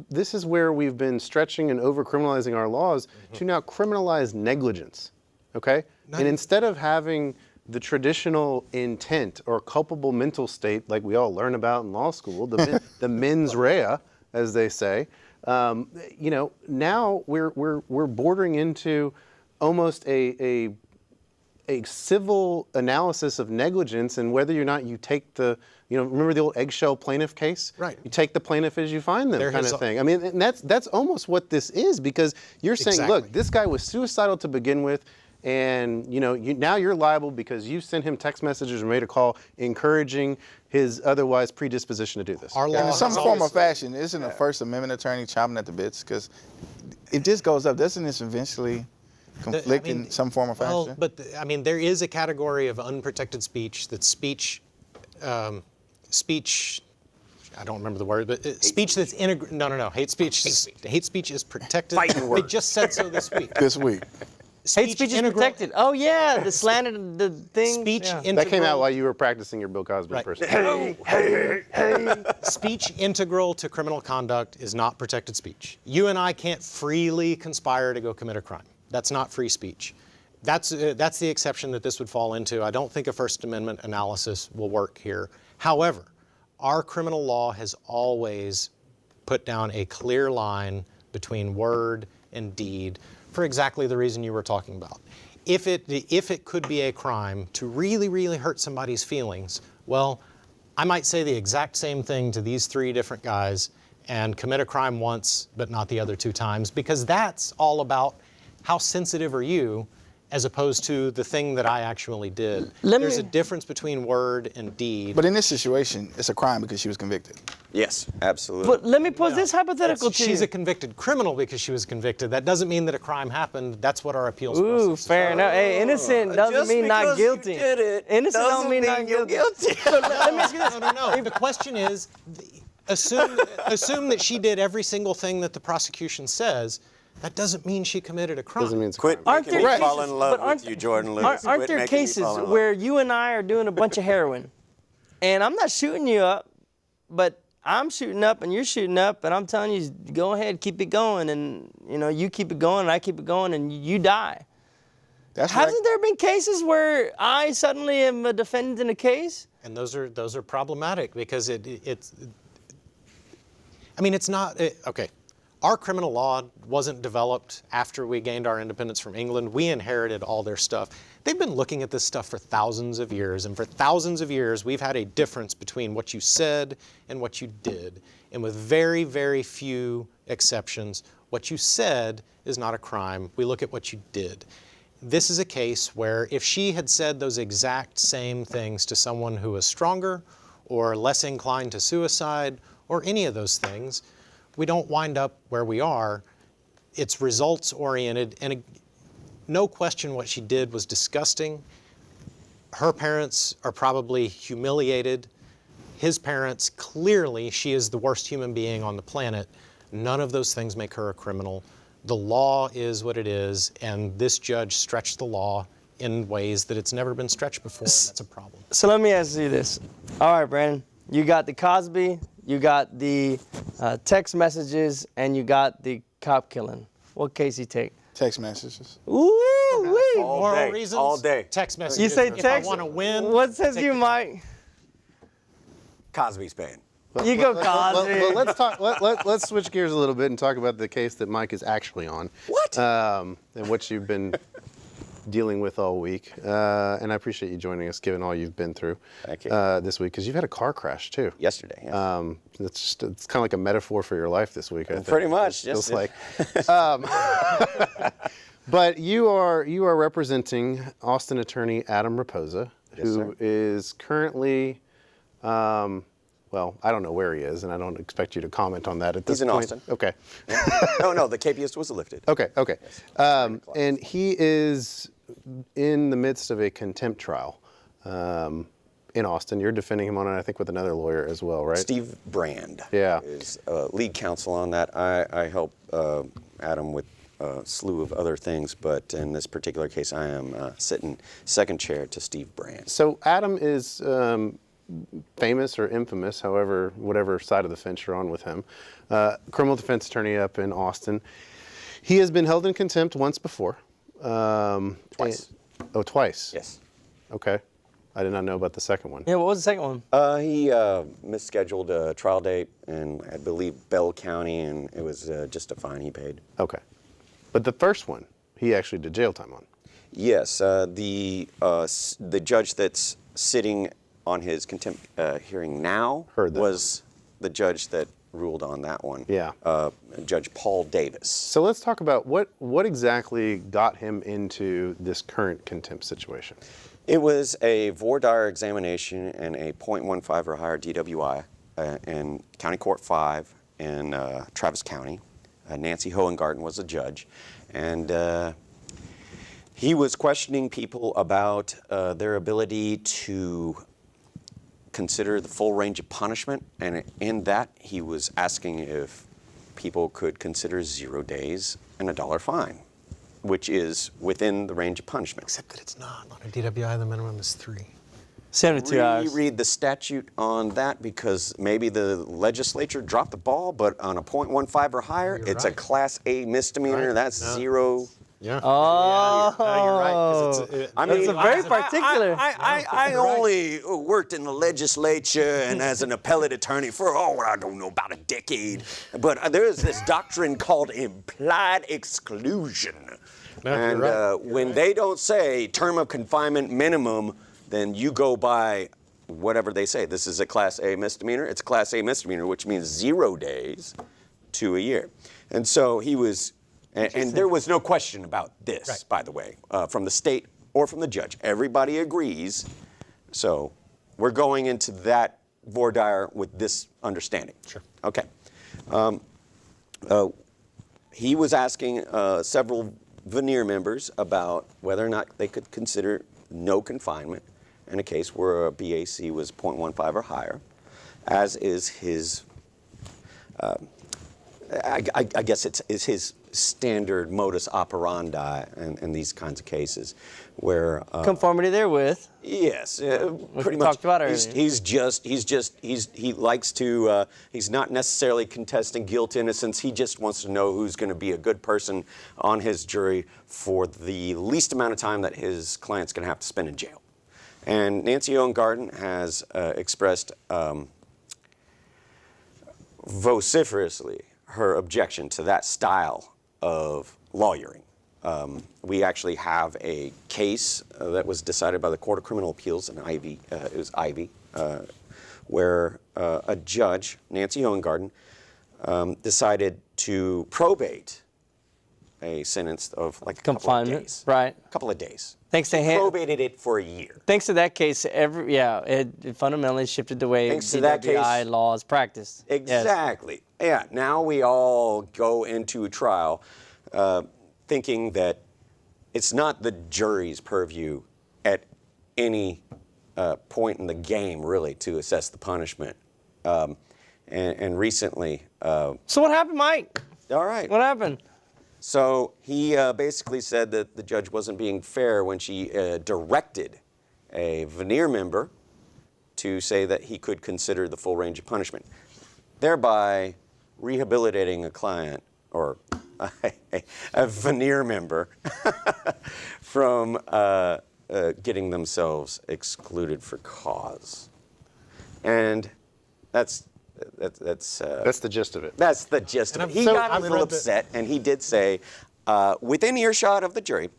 this is where we've been stretching and over-criminalizing our laws to now criminalize negligence, okay? And instead of having the traditional intent or culpable mental state like we all learn about in law school, the mens rea, as they say, now we're bordering into almost a civil analysis of negligence, and whether or not you take remember the old eggshell plaintiff case? Right. You take the plaintiff as you find them, kind of thing. I mean, and that's almost what this is, because you're saying, Exactly. look, this guy was suicidal to begin with, and now you're liable because you sent him text messages or made a call encouraging his otherwise predisposition to do this. Our law And in some has form always- or fashion, isn't a First Amendment attorney chomping at the bits? Because if this goes up, doesn't this eventually conflict in some form or fashion? Well, but there is a category of unprotected speech that's speech. I don't remember the word, but speech that's No. Hate speech is protected. They just said so this week. This week. Hate speech is protected. Oh yeah, the slanted the thing. Speech Yeah. That came out while you were practicing your Bill Cosby impersonation. Speech integral to criminal conduct is not protected speech. You and I can't freely conspire to go commit a crime. That's not free speech. That's the exception that this would fall into. I don't think a First Amendment analysis will work here. However, our criminal law has always put down a clear line between word and deed for exactly the reason you were talking about. If it could be a crime to really, really hurt somebody's feelings, well, I might say the exact same thing to these three different guys and commit a crime once, but not the other two times, because that's all about how sensitive are you as opposed to the thing that I actually did. There's a difference between word and deed. But in this situation, it's a crime because she was convicted. Yes, absolutely. But let me pose this hypothetical to She's you. a convicted criminal because she was convicted. That doesn't mean that a crime happened. That's what our appeals Ooh, process is. fair enough. Hey, innocent doesn't Just mean not because you guilty. did it Innocent don't doesn't mean mean not you're guilty. guilty. So let me ask you this. No. The question is, assume that she did every single thing that the prosecution says. That doesn't mean she committed a crime. Doesn't mean it's a Quit crime. Aren't making there me fall cases- in love but with aren't- you, Jordan Lewis. Aren't Quit there making me cases fall in love. where you and I are doing a bunch of heroin, and I'm not shooting you up, but I'm shooting up and you're shooting up, and I'm telling you, go ahead, keep it going, and you keep it going and I keep it going, and you die. Hasn't there been cases where I suddenly am a defendant in a case? And those are problematic because it's. I mean, it's not okay. Our criminal law wasn't developed after we gained our independence from England. We inherited all their stuff. They've been looking at this stuff for thousands of years, and for thousands of years, we've had a difference between what you said and what you did. And with very, very few exceptions, what you said is not a crime. We look at what you did. This is a case where if she had said those exact same things to someone who was stronger or less inclined to suicide or any of those things, we don't wind up where we are. It's results oriented, and no question what she did was disgusting. Her parents are probably humiliated. His parents, clearly, she is the worst human being on the planet. None of those things make her a criminal. The law is what it is, and this judge stretched the law in ways that it's never been stretched before, and that's a problem. So let me ask you this. All right, Brandon, you got the Cosby, you got the text messages, and you got the cop killing. What case you take? Text messages. Ooh-wee. Moral reasons, all day. text messages. You say If text? I want to win. What says take you, the- Mike? Cosby's paying. You go Cosby. Well, let's talk. Let's switch gears a little bit and talk about the case that Mike is actually on. What? And what you've been dealing with all week. And I appreciate you joining us, given all you've been through Thank you. this week, because you've had a car crash too. Yesterday. Yeah. It's kind of like a metaphor for your life this week. I think. Pretty much. It feels yes. like. But you are representing Austin attorney Adam Raposa, Yes, who sir. is currently. Well, I don't know where he is, and I don't expect you to comment on that at this He's in point. Austin. Okay. No, the KPS was lifted. Okay. And he is in the midst of a contempt trial in Austin. You're defending him on it, I think, with another lawyer as well, right? Steve Brand Yeah. is lead counsel on that. I help Adam with a slew of other things, but in this particular case, I am sitting second chair to Steve Brand. So Adam is famous or infamous, however, whatever side of the fence you're on with him, criminal defense attorney up in Austin. He has been held in contempt once before. Twice. Twice? Yes. Okay. I did not know about the second one. Yeah, what was the second one? He misscheduled a trial date in, I believe, Bell County, and it was just a fine he paid. Okay. But the first one, he actually did jail time on. Yes, the judge that's sitting on his contempt hearing now Heard that was the judge that ruled on that one. Yeah. Judge Paul Davis. So let's talk about what exactly got him into this current contempt situation. It was a voir dire examination and a .15 or higher DWI in County Court 5 in Travis County. Nancy Hohengarten was the judge, and he was questioning people about their ability to consider the full range of punishment, and in that he was asking if people could consider 0 days and $1 fine, which is within the range of punishment. Except that it's not. On a DWI, the minimum is 3. 72 hours. Reread the statute on that, because maybe the legislature dropped the ball, but on a .15 or higher, You're it's a right. Class A misdemeanor. Right. That's No. 0. Yeah. Oh, No, you're right. 'Cause it's, I That's mean, a very particular. I only worked in the legislature and as an appellate attorney for, I don't know, about a decade. But there's this doctrine called implied exclusion. No, you're And right. when they don't say term of confinement minimum, then you go by whatever they say. This is a Class A misdemeanor. It's a Class A misdemeanor, which means 0 days to a year. And so he was, and there was no question about this, Right. by the way, from the state or from the judge. Everybody agrees. So we're going into that voir dire with this understanding. Sure. Okay. He was asking several veneer members about whether or not they could consider no confinement in a case where a BAC was .15 or higher, as is his I guess it's his standard modus operandi in these kinds of cases, where Conformity therewith. yes, pretty we much. talked about earlier. He likes to. He's not necessarily contesting guilt, innocence. He just wants to know who's going to be a good person on his jury for the least amount of time that his client's going to have to spend in jail. And Nancy Owen Garden has expressed vociferously her objection to that style of lawyering. We actually have a case that was decided by the Court of Criminal Appeals in Ivy, it was Ivy, where a judge, Nancy Owen Garden, decided to probate a sentence of like a couple of Confinement, days. right. A couple of days. Thanks to She him. probated it for a year. Thanks to that case, it fundamentally shifted the way Thanks to that DWI case- law is practiced. Yes. Exactly. Yeah. Now we all go into a trial thinking that it's not the jury's purview at any point in the game, really, to assess the punishment. And recently, So what happened, Mike? all right. What happened? So he basically said that the judge wasn't being fair when she directed a veneer member to say that he could consider the full range of punishment, thereby rehabilitating a client or a veneer member from getting themselves excluded for cause. And that's the gist of it. that's the gist of it. He So got a I've little read the- upset, and he did say, within earshot of the jury,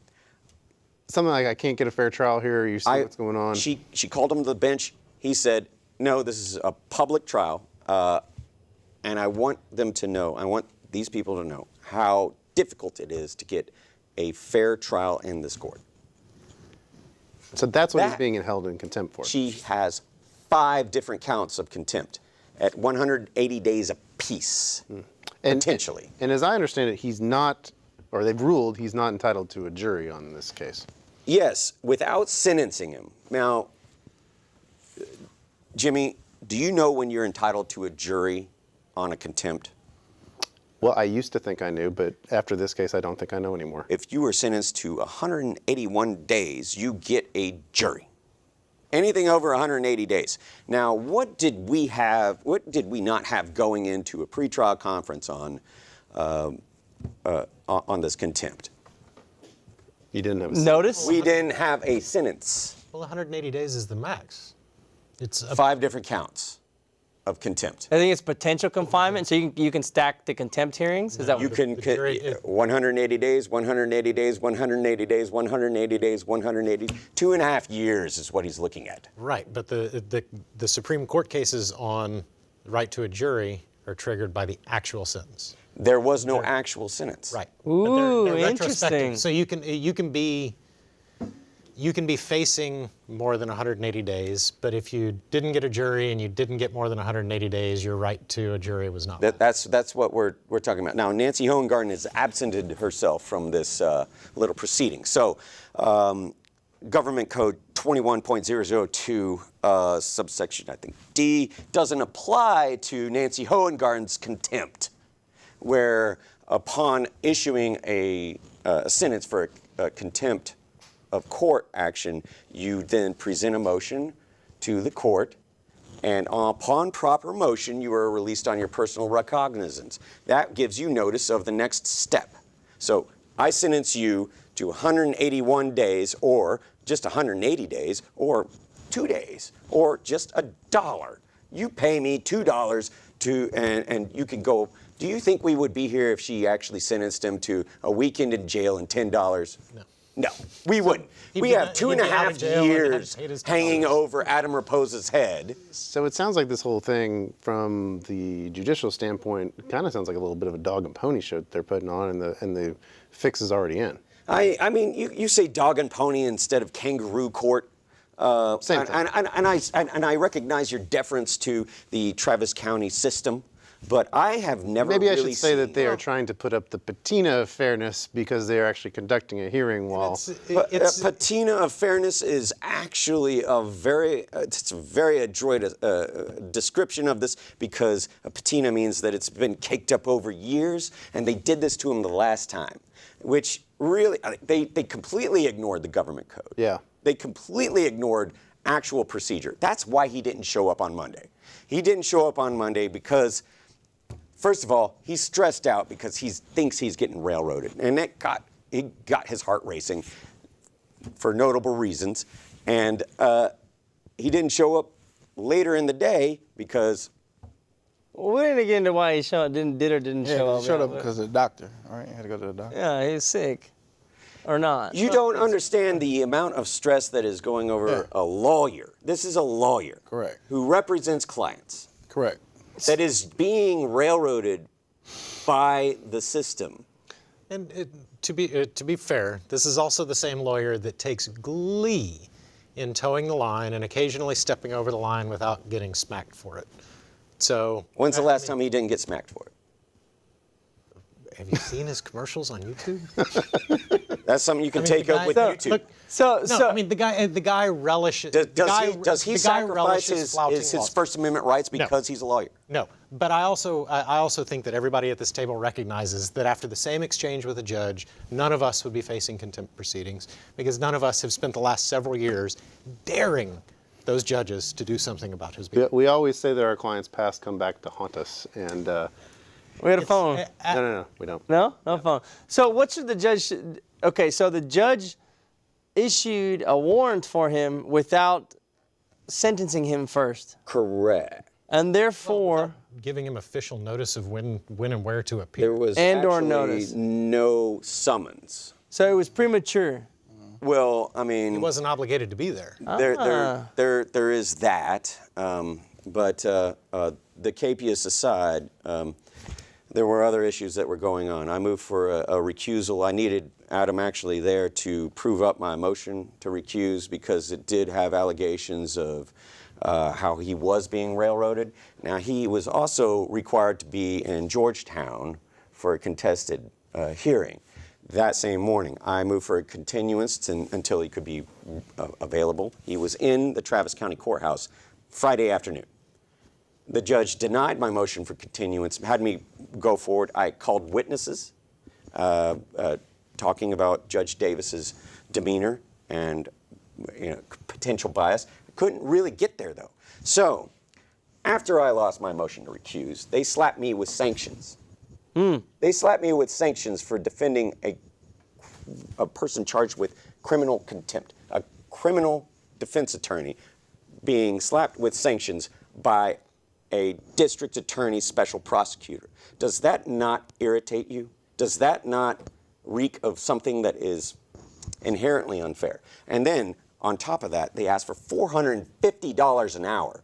Something like, I can't get a fair trial here. You see what's going on. She called him to the bench. He said, no, this is a public trial, and I want them to know, I want these people to know how difficult it is to get a fair trial in this court. So that's what he's That- being held in contempt for. She has 5 different counts of contempt at 180 days apiece, potentially. And as I understand it, he's not, or they've ruled he's not entitled to a jury on this case. Yes, without sentencing him. Now, Jimmy, do you know when you're entitled to a jury on a contempt? Well, I used to think I knew, but after this case, I don't think I know anymore. If you were sentenced to 181 days, you get a jury. Anything over 180 days. Now, what did we not have going into a pretrial conference on this contempt? You didn't have a Notice? We didn't have a sentence. Well, 180 days is the max. It's 5 different counts of contempt. I think it's potential confinement, so you can stack the contempt hearings. Is that You what? can, the jury- 180 days, 180 days, 180 days, 180 days, 180, 2.5 years is what he's looking at. right, but the Supreme Court cases on right to a jury are triggered by the actual sentence. There was no actual sentence. Right. Ooh, but they're retrospective. interesting. So you can be facing more than 180 days, but if you didn't get a jury and you didn't get more than 180 days, your right to a jury was not. That's what we're talking about. Now, Nancy Owen Garden has absented herself from this little proceeding. So, Government Code 21.002, subsection, I think, D, doesn't apply to Nancy Owen Garden's contempt, where upon issuing a sentence for a contempt of court action, you then present a motion to the court, and upon proper motion, you are released on your personal recognizance. That gives you notice of the next step. So I sentence you to 181 days, or just 180 days, or 2 days, or just $1. You pay me $2 and you can go. Do you think we would be here if she actually sentenced him to a weekend in jail and $10? No. No, we wouldn't. he'd We be have out- two he'd and a be out of half jail and had years paid his hanging $10. over Adam Raposa's head. So it sounds like this whole thing, from the judicial standpoint, kind of sounds like a little bit of a dog and pony show that they're putting on, and the fix is already in. I mean, you say dog and pony instead of kangaroo court. Same thing. And I recognize your deference to the Travis County system, But I have never Maybe I really should say that seen- they are trying to put up the patina of fairness because they are actually conducting a hearing while. A patina of fairness is actually it's a very adroit description of this, because a patina means that it's been caked up over years, and they did this to him the last time, which really, they completely ignored the government code. Yeah. They completely ignored actual procedure. That's why he didn't show up on Monday. He didn't show up on Monday because, first of all, he's stressed out because he thinks he's getting railroaded, and he got his heart racing for notable reasons. And he didn't show up later in the day because We didn't get into why he did or didn't show up. He showed up because of the doctor. All right, he had to go to the doctor. Yeah, he's sick. Or not. you don't understand the amount of stress that is going over a lawyer. This is a lawyer. Correct. Who represents clients. Correct. That is being railroaded by the system. And to be fair, this is also the same lawyer that takes glee in towing the line and occasionally stepping over the line without getting smacked for it. So When's the last time he didn't get smacked for it? have you seen his commercials on YouTube? That's something you can I mean, take the up guy- with Look, YouTube. look, No, I mean the guy relishes. Does he sacrifice his First Amendment rights because he's a lawyer? No, but I also think that everybody at this table recognizes that after the same exchange with a judge, none of us would be facing contempt proceedings, because none of us have spent the last several years daring those judges to do something about his behavior. We always say that our clients' past come back to haunt us, and We had a phone. no, we don't. No phone. So what should the judge? Okay, so the judge issued a warrant for him without sentencing him first, Correct. and therefore, Giving him official notice of when and where to There appear. was And/or actually notice. no summons. so it was premature. Well, I mean, He wasn't obligated to be there. there is that, but the capious aside, there were other issues that were going on. I moved for a recusal. I needed Adam actually there to prove up my motion to recuse, because it did have allegations of how he was being railroaded. Now, he was also required to be in Georgetown for a contested hearing. That same morning, I moved for a continuance until he could be available. He was in the Travis County Courthouse Friday afternoon. The judge denied my motion for continuance, had me go forward. I called witnesses talking about Judge Davis's demeanor and potential bias. Couldn't really get there, though. So, after I lost my motion to recuse, they slapped me with sanctions. They slapped me with sanctions for defending a person charged with criminal contempt, a criminal defense attorney being slapped with sanctions by a district attorney special prosecutor. Does that not irritate you? Does that not reek of something that is inherently unfair? And then, on top of that, they asked for $450 an hour.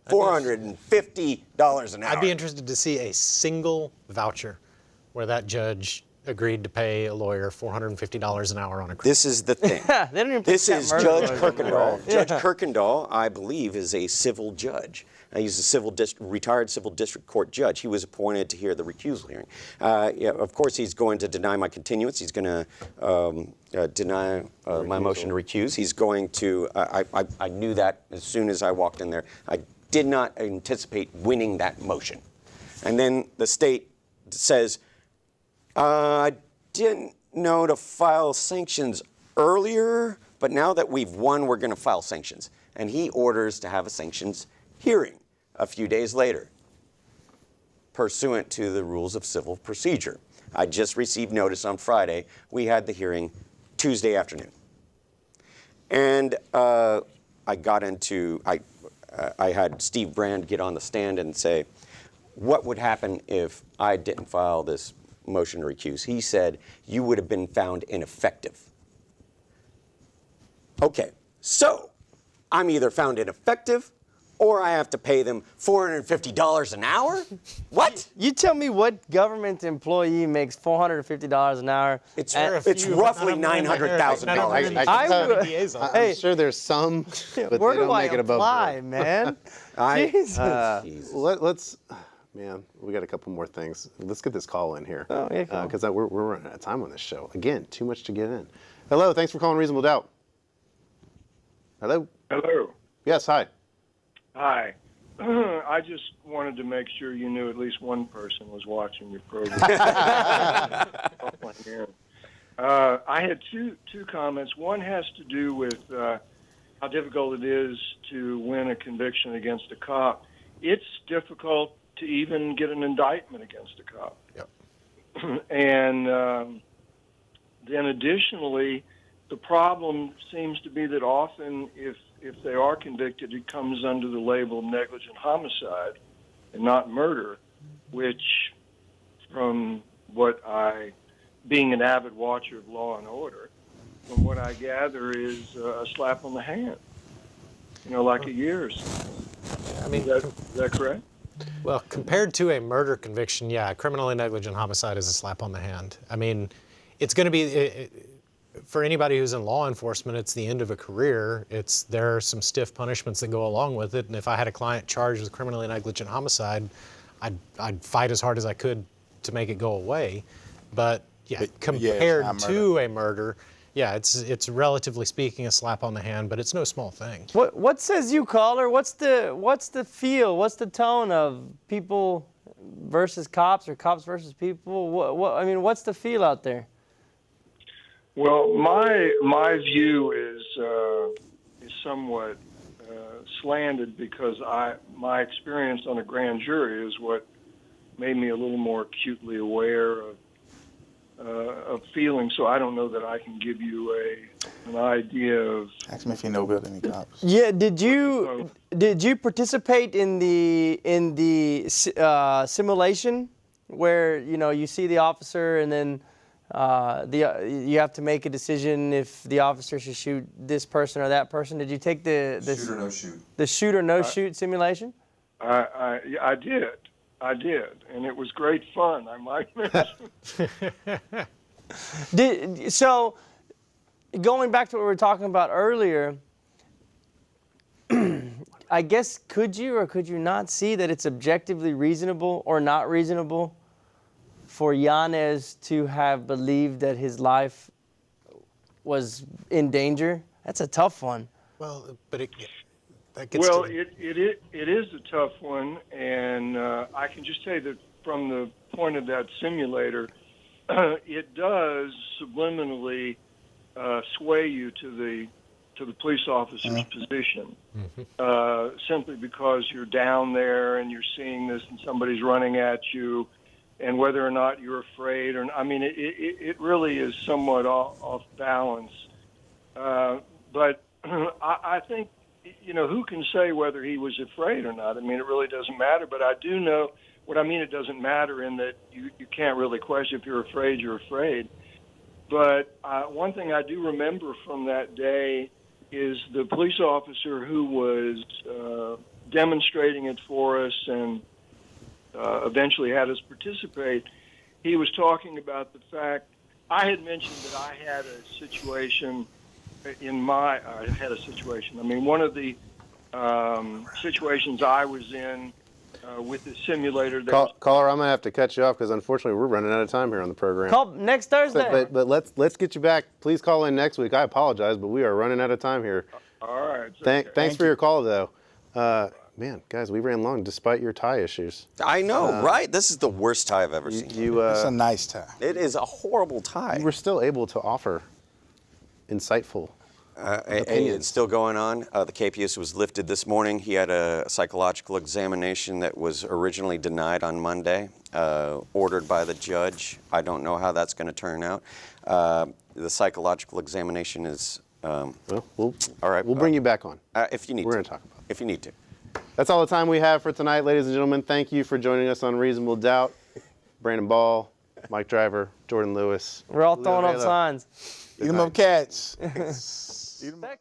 $450 an hour. I'd be interested to see a single voucher where that judge agreed to pay a lawyer $450 an hour on a criminal. This is the thing. They don't even This pick that is murder Judge lawyers Kirkendall. anymore. Judge Kirkendall, I believe, is a civil judge. He's a retired civil district court judge. He was appointed to hear the recusal hearing. Of course, he's going to deny my continuance. He's going to deny my motion to recuse. He's going to. I knew that as soon as I walked in there. I did not anticipate winning that motion. And then the state says, I didn't know to file sanctions earlier, but now that we've won, we're going to file sanctions. And he orders to have a sanctions hearing a few days later, pursuant to the rules of civil procedure. I just received notice on Friday. We had the hearing Tuesday afternoon. And I had Steve Brand get on the stand and say, what would happen if I didn't file this motion to recuse? He said, you would have been found ineffective. Okay, so I'm either found ineffective or I have to pay them $450 an hour? What? You tell me what government employee makes $450 an hour. It's few, roughly none of them are $900,000. Hey, I'm sure there's some, but where they do don't I make it above apply, board. man? Jesus. Jesus. Let's man, we got a couple more things. Let's get this call in here. Oh, yeah, cool. Because we're running out of time on this show. Again, too much to get in. Hello, thanks for calling Reasonable Doubt. Hello? Hello. Yes, hi. Hi. I just wanted to make sure you knew at least one person was watching your program. I had two comments. One has to do with how difficult it is to win a conviction against a cop. It's difficult to even get an indictment against a cop. Yep. And then additionally, the problem seems to be that often if they are convicted, it comes under the label of negligent homicide and not murder, which from being an avid watcher of Law and Order, from what I gather is a slap on the hand, like a year's. I mean, Is that correct? well, compared to a murder conviction, yeah, criminally negligent homicide is a slap on the hand. I mean, it's going to be, for anybody who's in law enforcement, it's the end of a career. There are some stiff punishments that go along with it, and if I had a client charged with criminally negligent homicide, I'd fight as hard as I could to make it go away. But yeah, compared to a murder, yeah, it's relatively speaking a slap on the hand, but it's no small thing. What says you, caller? What's the feel? What's the tone of people versus cops or cops versus people? What's the feel out there? Well, my view is somewhat slanted because my experience on a grand jury is what made me a little more acutely aware of feelings. So I don't know that I can give you an idea of. Ask me if you know about any cops. Yeah, did you participate in the simulation where you see the officer and then you have to make a decision if the officer should shoot this person or that person? Did you take the shoot or no shoot? The shoot or no shoot simulation? I did, and it was great fun, I might mention. So, going back to what we were talking about earlier, I guess could you or could you not see that it's objectively reasonable or not reasonable for Yanez to have believed that his life was in danger? That's a tough one. Well, but that gets Well, to it is a tough one, and I can just say that from the point of that simulator, it does subliminally sway you to the police officer's position, simply because you're down there and you're seeing this, and somebody's running at you, and whether or not you're afraid or not. I mean, it really is somewhat off balance. But I think, who can say whether he was afraid or not? I mean, it really doesn't matter. But I do know what I mean. It doesn't matter in that you can't really question if you're afraid, you're afraid. But one thing I do remember from that day is the police officer who was demonstrating it for us and eventually had us participate. He was talking about the fact I had mentioned that I had a situation I mean, one of the situations I was in with the simulator. Caller, I'm gonna have to cut you off because unfortunately we're running out of time here on the program. Call next Thursday. But let's get you back. Please call in next week. I apologize, but we are running out of time here. All right. Thanks for your call, though. Man, guys, we ran long despite your tie issues. I know, right? This is the worst tie I've ever seen. It's a nice tie. It is a horrible tie. You were still able to offer insightful And it's still going on. The KPS was lifted this morning. He had a psychological examination that was originally denied on Monday, ordered by the judge. I don't know how that's going to turn out. The psychological examination is... all right. We'll bring you back on. If you need We're to. going to talk about it. If you need to. That's all the time we have for tonight, ladies and gentlemen. Thank you for joining us on Reasonable Doubt. Brandon Ball, Mike Driver, Jordan Lewis. We're all Leo throwing up Vela. signs. Eat them up, cats. Eat 'em up.